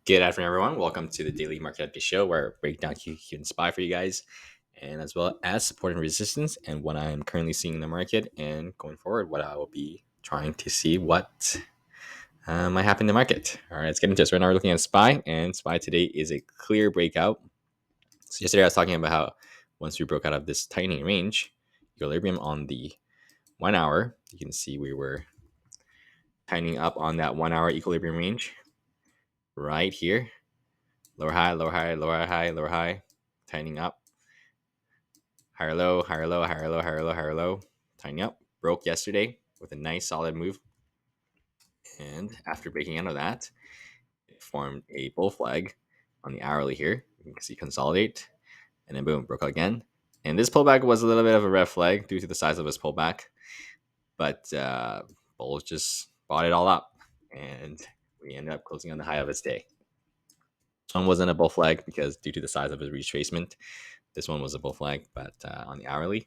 Good afternoon, everyone. Welcome to the Daily Market Update Show, where I break down QQQ and SPY for you guys, and as well as support and resistance, and what I am currently seeing in the market, and going forward, what I will be trying to see what might happen in the market. All right, let's get into this. Right now, we're looking at SPY, and SPY today is a clear breakout. So yesterday, I was talking about how once we broke out of this tightening range, equilibrium on the 1 hour, you can see we were tightening up on that 1 hour equilibrium range right here. Lower high, lower high, lower high, lower high, tightening up. Higher low, higher low, higher low, higher low, higher low, tightening up. Broke yesterday with a nice solid move. And after breaking out of that, it formed a bull flag on the hourly here. You can see consolidate. And then boom, broke out again. And this pullback was a little bit of a red flag due to the size of his pullback. But bulls just bought it all up. And we ended up closing on the high of its day. This one wasn't a bull flag because due to the size of his retracement, this one was a bull flag, but on the hourly.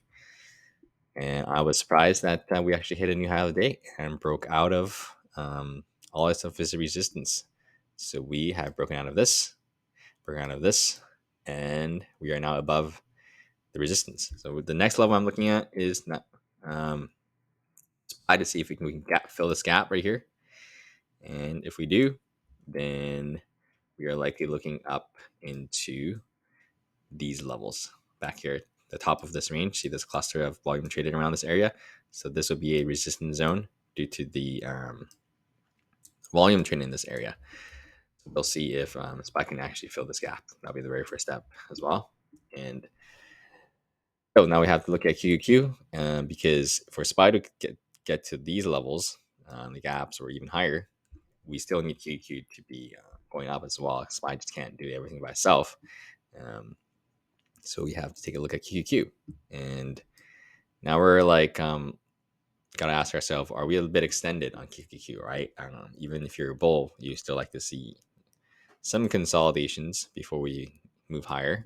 And I was surprised that we actually hit a new high of the day and broke out of all its of its resistance. So we have broken out of this, and we are now above the resistance. So the next level I'm looking at is not try to see if we can fill this gap right here. And if we do, then we are likely looking up into these levels back here, the top of this range. See this cluster of volume traded around this area. So this would be a resistance zone due to the volume trend in this area. We'll see if SPY can actually fill this gap. That'll be the very first step as well. And so now we have to look at QQQ because for SPY to get to these levels, the gaps or even higher, we still need QQQ to be going up as well. SPY just can't do everything by itself. So we have to take a look at QQQ. And now we're like, gotta ask ourselves, are we a bit extended on QQQ, right? I don't know. Even if you're a bull, you still like to see some consolidations before we move higher,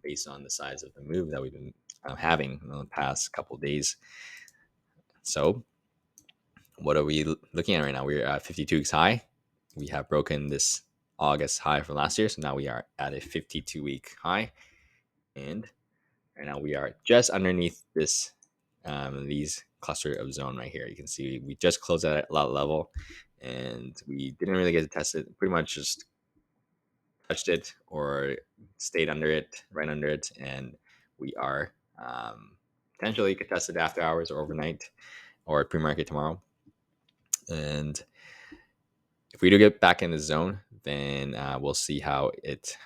based on the size of the move that we've been having in the past couple of days. So what are we looking at right now? We're at 52 weeks high. We have broken this August high from last year. So now we are at a 52-week high. And right now we are just underneath this these cluster of zone right here. You can see we just closed at a lot level, and we didn't really get to test it. Pretty much just touched it or stayed under it, right under it, and we are potentially could test it after hours or overnight or pre-market tomorrow. And if we do get back in the zone, then we'll see how it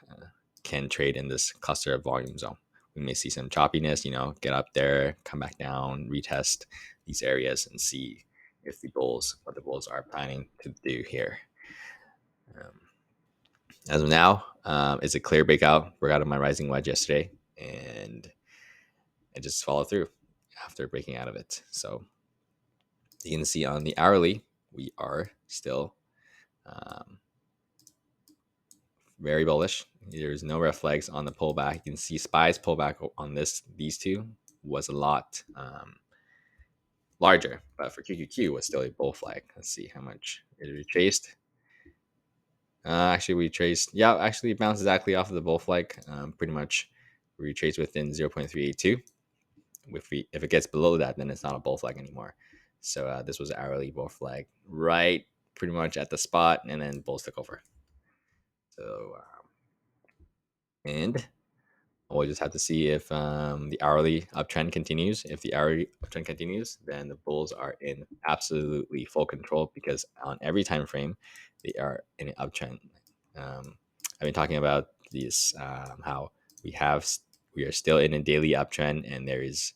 can trade in this cluster of volume zone. We may see some choppiness, get up there, come back down, retest these areas and see if what the bulls are planning to do here. As of now, it's a clear breakout. Broke out of my rising wedge yesterday, and it just followed through after breaking out of it. So you can see on the hourly, we are still very bullish. There's no red flags on the pullback. You can see SPY's pullback on these two was a lot larger, but for QQQ was still a bull flag. Let's see how much it retraced. Actually, we traced. Yeah, actually, it bounced exactly off of the bull flag. Pretty much retraced within 0.382. If it gets below that, then it's not a bull flag anymore. So this was an hourly bull flag, right, pretty much at the spot, and then bulls took over. So and we'll just have to see if the hourly uptrend continues. If the hourly uptrend continues, then the bulls are in absolutely full control because on every time frame, they are in an uptrend. I've been talking about this how we are still in a daily uptrend and there is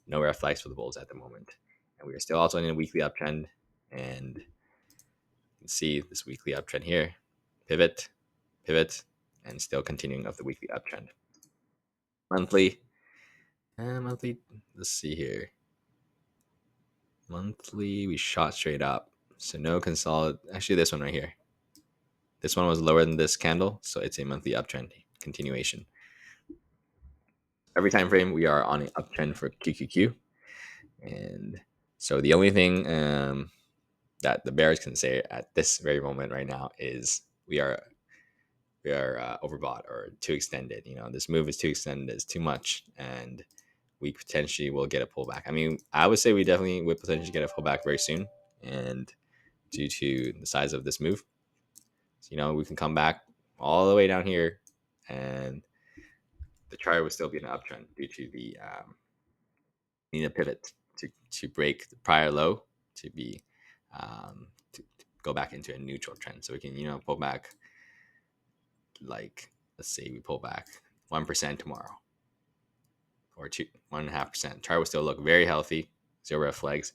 no red flags for the bulls at the moment, and we are still also in a weekly uptrend. And you can see this weekly uptrend here, pivot, and still continuing of the weekly uptrend. Monthly, let's see here. Monthly, we shot straight up. So no actually this one right here. This one was lower than this candle, so it's a monthly uptrend continuation. Every time frame, we are on an uptrend for QQQ. And so the only thing that the bears can say at this very moment right now is we are we are overbought or too extended. This move is too extended, it's too much, and we potentially will get a pullback. I mean, I would say we definitely would potentially get a pullback very soon, and due to the size of this move, so, we can come back all the way down here, and the chart would still be an uptrend due to the need a pivot to break the prior low to be to go back into a neutral trend. So we can pull back, like, let's say we pull back 1% tomorrow, or 1.5%. Chart would still look very healthy, zero red flags.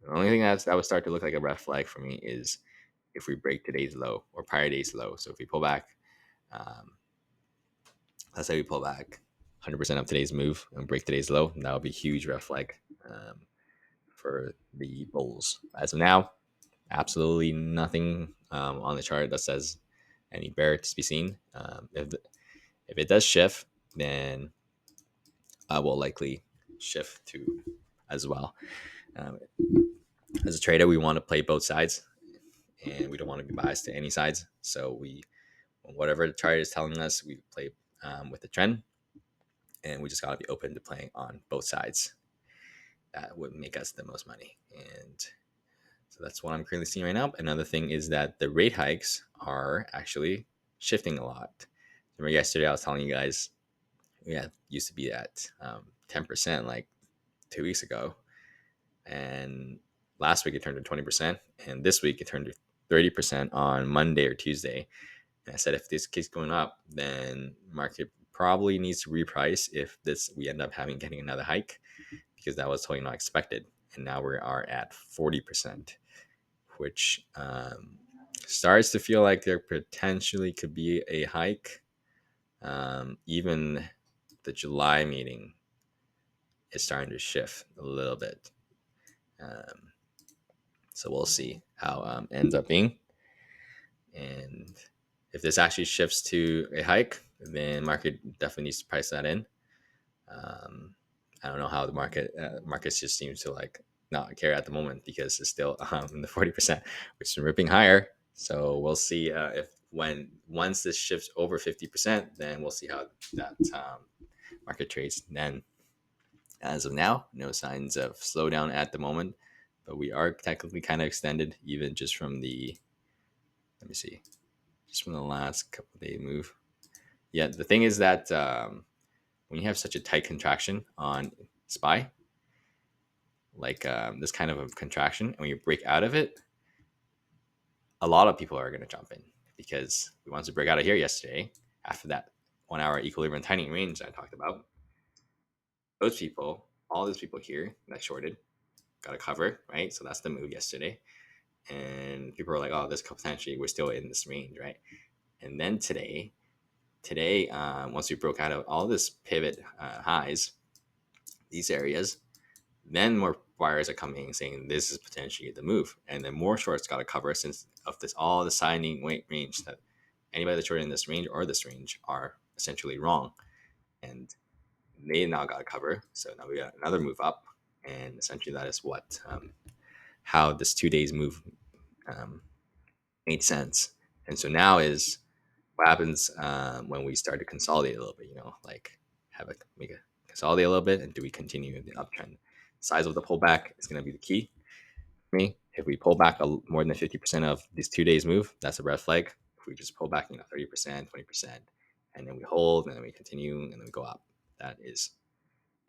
The only thing that would start to look like a red flag for me is if we break today's low or prior day's low. So if we pull back, um, let's say we pull back 100% of today's move and break today's low, that would be a huge red flag for the bulls. As of now, absolutely nothing on the chart that says any bear to be seen. If it does shift, then I will likely shift to as well. Um, as a trader, we want to play both sides, and we don't want to be biased to any sides. So whatever the chart is telling us, we play with the trend, and we just got to be open to playing on both sides. That would make us the most money, and so that's what I'm currently seeing right now. Another thing is that the rate hikes are actually shifting a lot. Remember yesterday I was telling you guys, used to be at 10% like 2 weeks ago, and last week it turned to 20%, and this week it turned to 30% on Monday or Tuesday. And I said if this keeps going up, then market probably needs to reprice if we end up getting another hike, because that was totally not expected. And now we are at 40%, which starts to feel like there potentially could be a hike. Even the July meeting is starting to shift a little bit. So we'll see how it ends up being. And if this actually shifts to a hike, then market definitely needs to price that in. I don't know how the markets just seems to like not care at the moment, because it's still in the 40%, which is ripping higher. So we'll see if once this shifts over 50%, then we'll see how that market trades. Then, as of now, no signs of slowdown at the moment, but we are technically kind of extended, even just from let me see, just from the last couple of day move. Yeah, the thing is that when you have such a tight contraction on SPY, like this kind of a contraction, and when you break out of it, a lot of people are going to jump in, because we wanted to break out of here yesterday after that 1 hour equilibrium tightening range that I talked about. Those people, all those people here that shorted, got a cover, right? So that's the move yesterday. And people are like, oh, this potentially, we're still in this range, right? And then today, once we broke out of all this pivot highs, these areas, then more buyers are coming saying this is potentially the move, and then more shorts got to cover, since of this all the signing weight range, that anybody that's short in this range or this range are essentially wrong, and they now got to cover. So now we got another move up, and essentially that is what how this 2 days move made sense. And so now is what happens when we start to consolidate a little bit, like make a consolidate a little bit, and do we continue the uptrend? Size of the pullback is going to be the key for me. If we pull back more than 50% of these 2 days move, that's a red flag. If we just pull back 30%, 20%, and then we hold, and then we continue, and then we go up, that is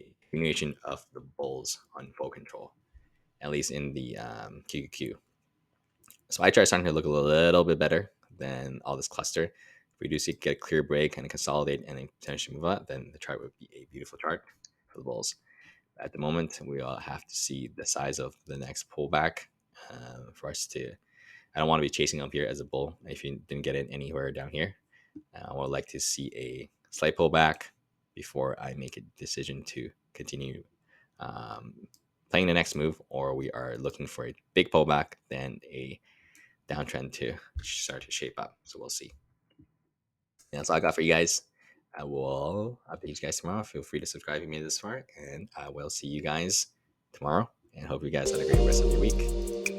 a continuation of the bulls on full control, at least in the QQQ. So I try starting to look a little bit better than all this cluster. If we do see get a clear break and consolidate and then potentially move up, then the chart would be a beautiful chart for the bulls. At the moment, we all have to see the size of the next pullback for us to. I don't want to be chasing up here as a bull if you didn't get in anywhere down here. I would like to see a slight pullback before I make a decision to continue playing the next move, or we are looking for a big pullback, then a downtrend to start to shape up. So we'll see. And that's all I got for you guys. I will update you guys tomorrow. Feel free to subscribe if you made it this far, and I will see you guys tomorrow. And hope you guys had a great rest of your week.